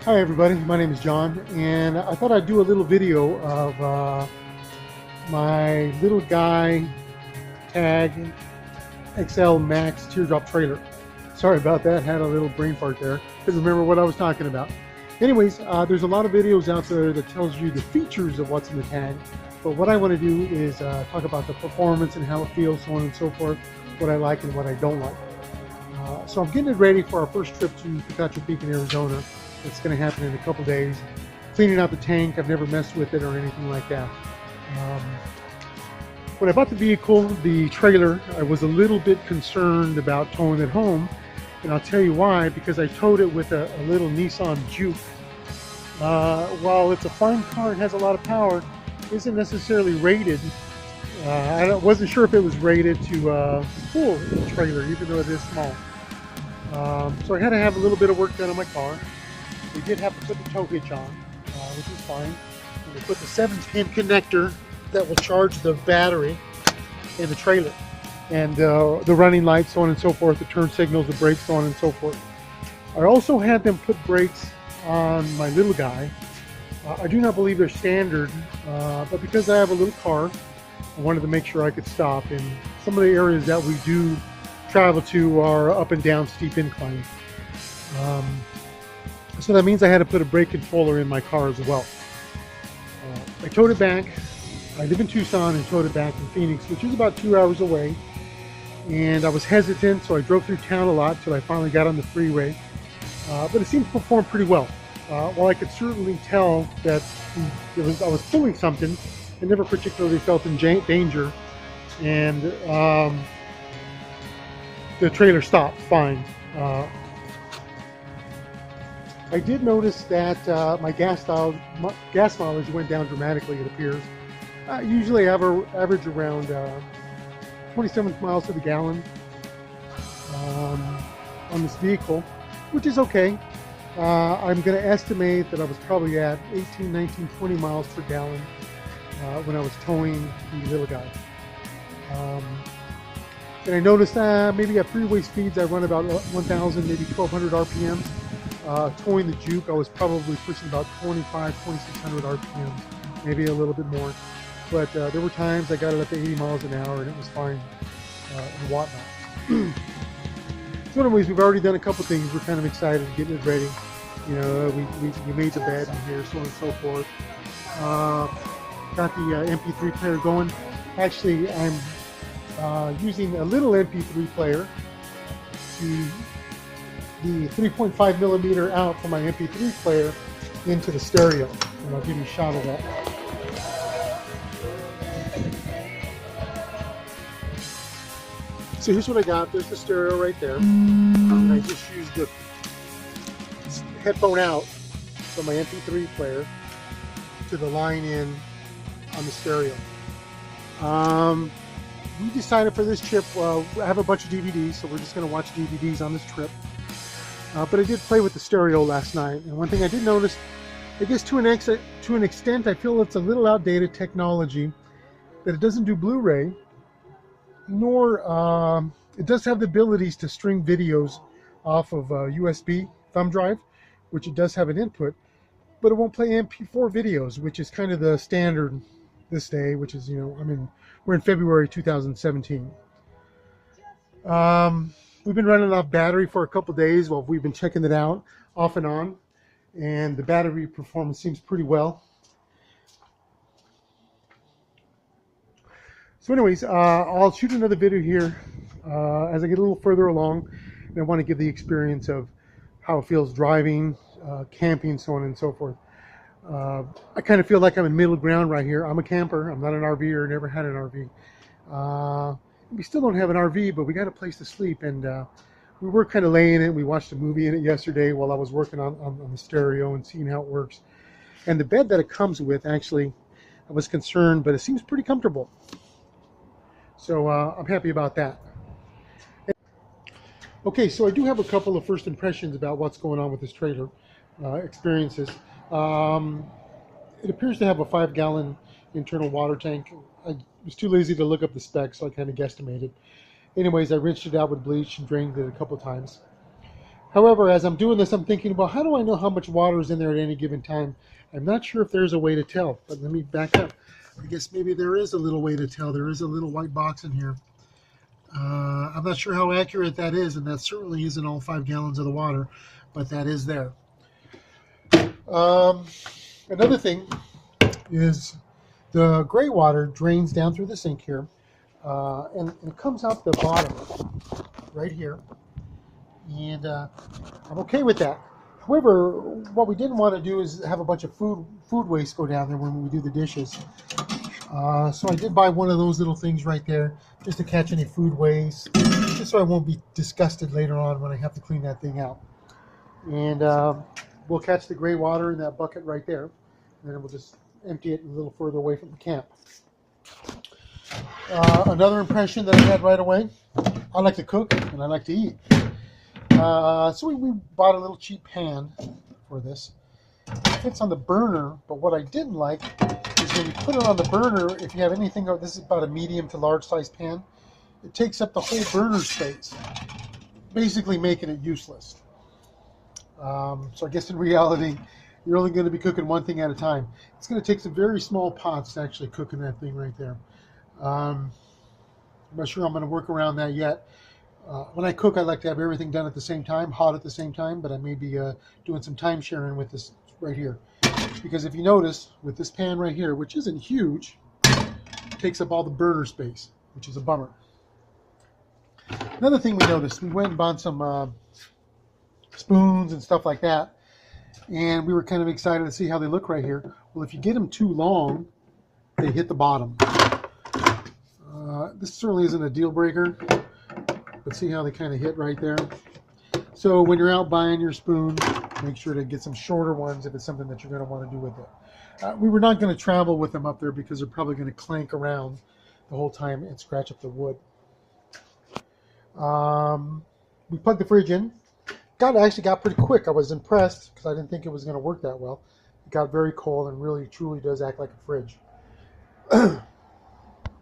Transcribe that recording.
Hi everybody, my name is John, and I thought I'd do a little video of my little guy Tag XL Max teardrop trailer. Sorry about that, had a little brain fart there. Couldn't remember what I was talking about. Anyways, there's a lot of videos out there that tells you the features of what's in the Tag, but what I want to do is talk about the performance and how it feels, so on and so forth, what I like and what I don't like. So I'm getting it ready for our first trip to Picacho Peak in Arizona. It's going to happen in a couple days. Cleaning out the tank, I've never messed with it or anything like that. Um, when I bought the vehicle, the trailer, I was a little bit concerned about towing it home. And I'll tell you why, because I towed it with a little Nissan Juke. While it's a fine car and has a lot of power, isn't necessarily rated. I wasn't sure if it was rated to pull the trailer, even though it is small. So I had to have a little bit of work done on my car. We did have to put the tow hitch on, which is fine. And we put the 7-pin connector that will charge the battery in the trailer. And the running lights, so on and so forth, the turn signals, the brakes, so on and so forth. I also had them put brakes on my little guy. I do not believe they're standard, but because I have a little car, I wanted to make sure I could stop. And some of the areas that we do travel to are up and down steep inclines. So that means I had to put a brake controller in my car as well. I towed it back. I live in Tucson and towed it back in Phoenix, which is about 2 hours away. And I was hesitant, so I drove through town a lot till I finally got on the freeway. But it seemed to perform pretty well. While I could certainly tell that I was pulling something, I never particularly felt in danger. And the trailer stopped fine. I did notice that my gas mileage went down dramatically, it appears. Usually I average around 27 miles to the gallon on this vehicle, which is okay. I'm going to estimate that I was probably at 18, 19, 20 miles per gallon when I was towing the little guy. And I noticed maybe at freeway speeds I run about 1,000, maybe 1,200 RPMs. Towing the Juke, I was probably pushing about 2,600 RPMs, maybe a little bit more. But there were times I got it up to 80 miles an hour and it was fine and whatnot. So anyways, we've already done a couple things. We're kind of excited, getting it ready. You know, we made the bed in here, so on and so forth. Got the MP3 player going. Actually, I'm using a little MP3 player to the 3.5 millimeter out from my MP3 player into the stereo. And I'll give you a shot of that. So here's what I got. There's the stereo right there. And I just used the headphone out from my MP3 player to the line in on the stereo. We decided for this trip, I have a bunch of DVDs, so we're just going to watch DVDs on this trip. But I did play with the stereo last night, and one thing I did notice, I guess to an extent, I feel it's a little outdated technology, that it doesn't do Blu-ray, nor it does have the abilities to stream videos off of a USB thumb drive, which it does have an input, but it won't play MP4 videos, which is kind of the standard this day, which is, we're in February 2017. We've been running off battery for a couple days while we've been checking it out off and on, and the battery performance seems pretty well. So anyways, I'll shoot another video here as I get a little further along, and I want to give the experience of how it feels driving, camping, so on and so forth. I kind of feel like I'm in middle ground right here. I'm a camper. I'm not an RVer, never had an RV. We still don't have an RV, but we got a place to sleep, and we were kind of laying in it. We watched a movie in it yesterday while I was working on the stereo and seeing how it works. And the bed that it comes with, actually, I was concerned, but it seems pretty comfortable. So I'm happy about that. Okay, so I do have a couple of first impressions about what's going on with this trailer, experiences. It appears to have a 5-gallon internal water tank. I was too lazy to look up the specs, so I kind of guesstimated. Anyways, I rinsed it out with bleach and drained it a couple times. However, as I'm doing this, I'm thinking, well, how do I know how much water is in there at any given time? I'm not sure if there's a way to tell, but let me back up. I guess maybe there is a little way to tell. There is a little white box in here. I'm not sure how accurate that is, and that certainly isn't all 5 gallons of the water, but that is there. Another thing is the gray water drains down through the sink here, and it comes out the bottom right here, and I'm okay with that. However, what we didn't want to do is have a bunch of food waste go down there when we do the dishes. So I did buy one of those little things right there just to catch any food waste, just so I won't be disgusted later on when I have to clean that thing out. And we'll catch the gray water in that bucket right there, and then we'll just empty it a little further away from the camp. Another impression that I had right away, I like to cook and I like to eat. So we bought a little cheap pan for this. It fits on the burner, but what I didn't like is when you put it on the burner, if you have anything, this is about a medium to large size pan, it takes up the whole burner space, basically making it useless. So I guess in reality, you're only going to be cooking one thing at a time. It's going to take some very small pots to actually cook in that thing right there. I'm not sure I'm going to work around that yet. When I cook, I like to have everything done at the same time, hot at the same time, but I may be doing some time sharing with this right here. Because if you notice, with this pan right here, which isn't huge, it takes up all the burner space, which is a bummer. Another thing we noticed, we went and bought some spoons and stuff like that, and we were kind of excited to see how they look right here. Well, if you get them too long, they hit the bottom. This certainly isn't a deal breaker, but see how they kind of hit right there. So when you're out buying your spoon, make sure to get some shorter ones if it's something that you're going to want to do with it. We were not going to travel with them up there because they're probably going to clank around the whole time and scratch up the wood. We plugged the fridge in. Actually got pretty quick. I was impressed because I didn't think it was going to work that well. It got very cold and really truly does act like a fridge.